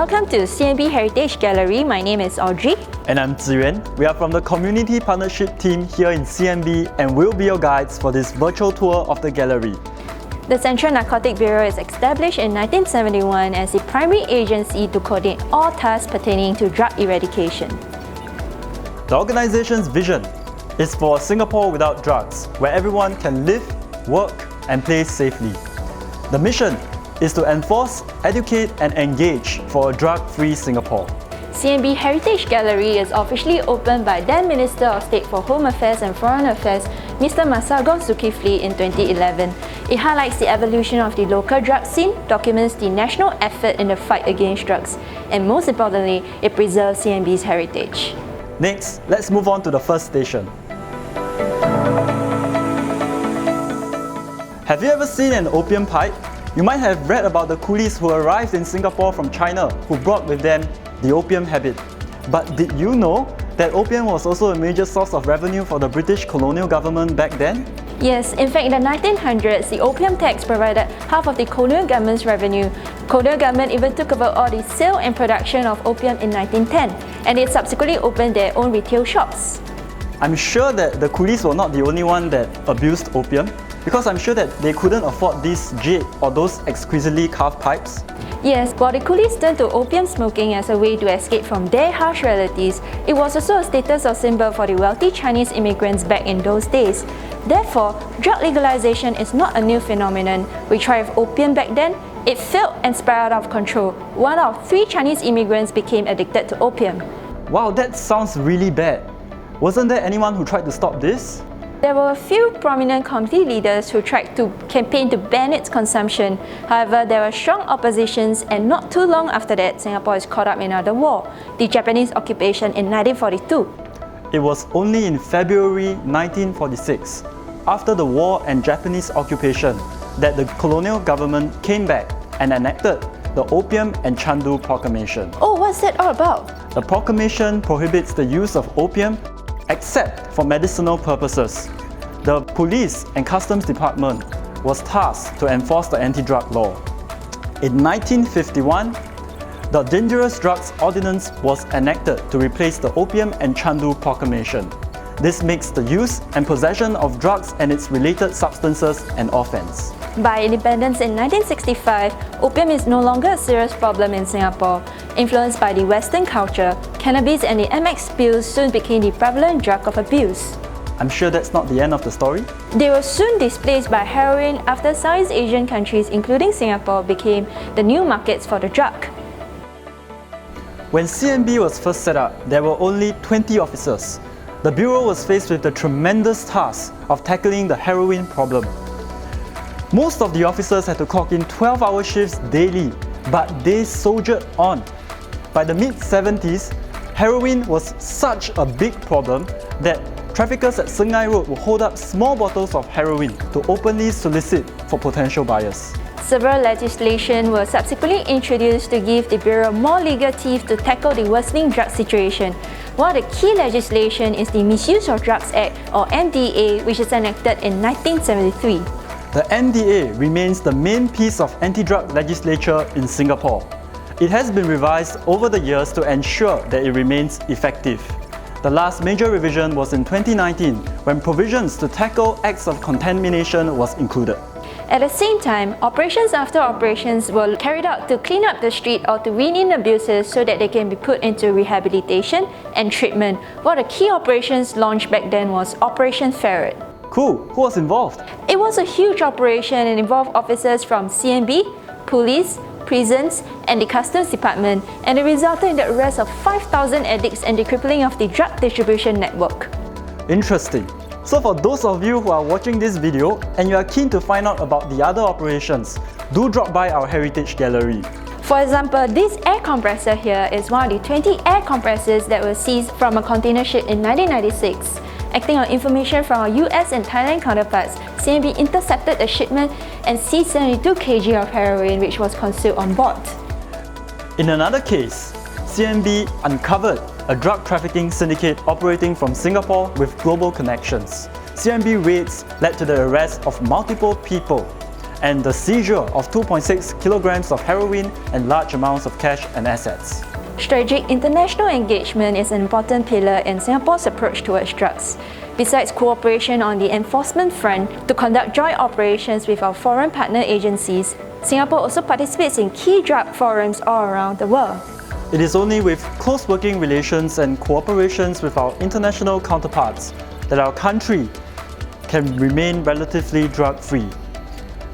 Welcome to CNB Heritage Gallery. My name is Audrey. And I'm Ziyuan. We are from the Community Partnership team here in CNB and we'll be your guides for this virtual tour of the gallery. The Central Narcotics Bureau is established in 1971 as the primary agency to coordinate all tasks pertaining to drug eradication. The organization's vision is for a Singapore without drugs, where everyone can live, work and play safely. The mission is to enforce, educate and engage for a drug-free Singapore. CNB Heritage Gallery is officially opened by then Minister of State for Home Affairs and Foreign Affairs, Mr. Masagos Zulkifli in 2011. It highlights the evolution of the local drug scene, documents the national effort in the fight against drugs, and most importantly, it preserves CNB's heritage. Next, let's move on to the first station. Have you ever seen an opium pipe? You might have read about the coolies who arrived in Singapore from China who brought with them the opium habit. But did you know that opium was also a major source of revenue for the British colonial government back then? Yes, in fact in the 1900s, the opium tax provided half of the colonial government's revenue. Colonial government even took over all the sale and production of opium in 1910, and they subsequently opened their own retail shops. I'm sure that the coolies were not the only one that abused opium, because I'm sure that they couldn't afford these jade or those exquisitely carved pipes. Yes, while the coolies turned to opium smoking as a way to escape from their harsh realities, it was also a status or symbol for the wealthy Chinese immigrants back in those days. Therefore, drug legalization is not a new phenomenon. We tried with opium back then, it failed and spiraled out of control. 1 out of 3 Chinese immigrants became addicted to opium. Wow, that sounds really bad. Wasn't there anyone who tried to stop this? There were a few prominent community leaders who tried to campaign to ban its consumption. However, there were strong oppositions, and not too long after that, Singapore is caught up in another war, the Japanese occupation in 1942. It was only in February 1946, after the war and Japanese occupation, that the colonial government came back and enacted the Opium and Chandu Proclamation. Oh, what's that all about? The proclamation prohibits the use of opium except for medicinal purposes. The Police and Customs Department was tasked to enforce the anti-drug law. In 1951, the Dangerous Drugs Ordinance was enacted to replace the Opium and Chandu Proclamation. This makes the use and possession of drugs and its related substances an offence. By independence in 1965, opium is no longer a serious problem in Singapore. Influenced by the Western culture, cannabis and the MX pills soon became the prevalent drug of abuse. I'm sure that's not the end of the story. They were soon displaced by heroin after Southeast Asian countries, including Singapore, became the new markets for the drug. When CNB was first set up, there were only 20 officers. The Bureau was faced with the tremendous task of tackling the heroin problem. Most of the officers had to clock in 12-hour shifts daily, but they soldiered on. By the mid-70s, heroin was such a big problem that traffickers at Sengai Road would hold up small bottles of heroin to openly solicit for potential buyers. Several legislation were subsequently introduced to give the Bureau more legal teeth to tackle the worsening drug situation. One of the key legislation is the Misuse of Drugs Act, or MDA, which is enacted in 1973. The MDA remains the main piece of anti-drug legislature in Singapore. It has been revised over the years to ensure that it remains effective. The last major revision was in 2019, when provisions to tackle acts of contamination was included. At the same time, operations after operations were carried out to clean up the street or to wean in abusers so that they can be put into rehabilitation and treatment. One of the key operations launched back then was Operation Ferret. Cool, who was involved? It was a huge operation and involved officers from CNB, police, prisons and the Customs Department, and it resulted in the arrest of 5,000 addicts and the crippling of the drug distribution network. Interesting. So for those of you who are watching this video and you are keen to find out about the other operations, do drop by our Heritage Gallery. For example, this air compressor here is one of the 20 air compressors that were seized from a container ship in 1996. Acting on information from our US and Thailand counterparts, CNB intercepted a shipment and seized 72 kg of heroin which was concealed on board. In another case, CNB uncovered a drug trafficking syndicate operating from Singapore with global connections. CNB raids led to the arrest of multiple people. and the seizure of 2.6 kilograms of heroin and large amounts of cash and assets. Strategic international engagement is an important pillar in Singapore's approach towards drugs. Besides cooperation on the enforcement front to conduct joint operations with our foreign partner agencies, Singapore also participates in key drug forums all around the world. It is only with close working relations and cooperations with our international counterparts that our country can remain relatively drug-free.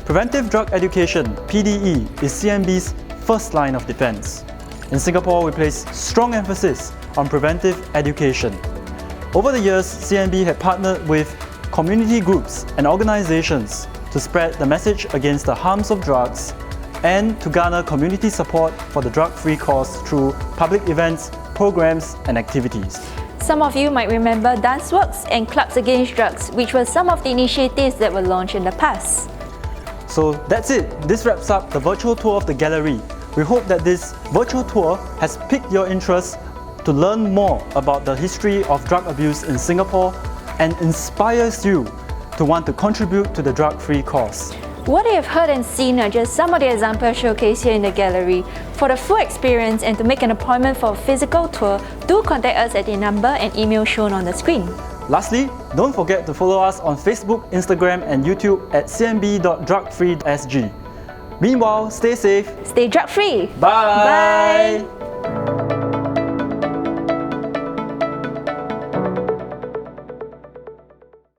Preventive drug education, PDE, is CNB's first line of defense. In Singapore, we place strong emphasis on preventive education. Over the years, CNB had partnered with community groups and organizations to spread the message against the harms of drugs and to garner community support for the drug-free cause through public events, programs, and activities. Some of you might remember dance works and clubs against drugs, which were some of the initiatives that were launched in the past. So that's it. This wraps up the virtual tour of the gallery. We hope that this virtual tour has piqued your interest to learn more about the history of drug abuse in Singapore and inspires you to want to contribute to the drug-free cause. What you have heard and seen are just some of the examples showcased here in the gallery. For the full experience and to make an appointment for a physical tour, do contact us at the number and email shown on the screen. Lastly, don't forget to follow us on Facebook, Instagram and YouTube at CNB.DrugFreeSG. Meanwhile, stay safe. Stay drug-free. Bye. Bye.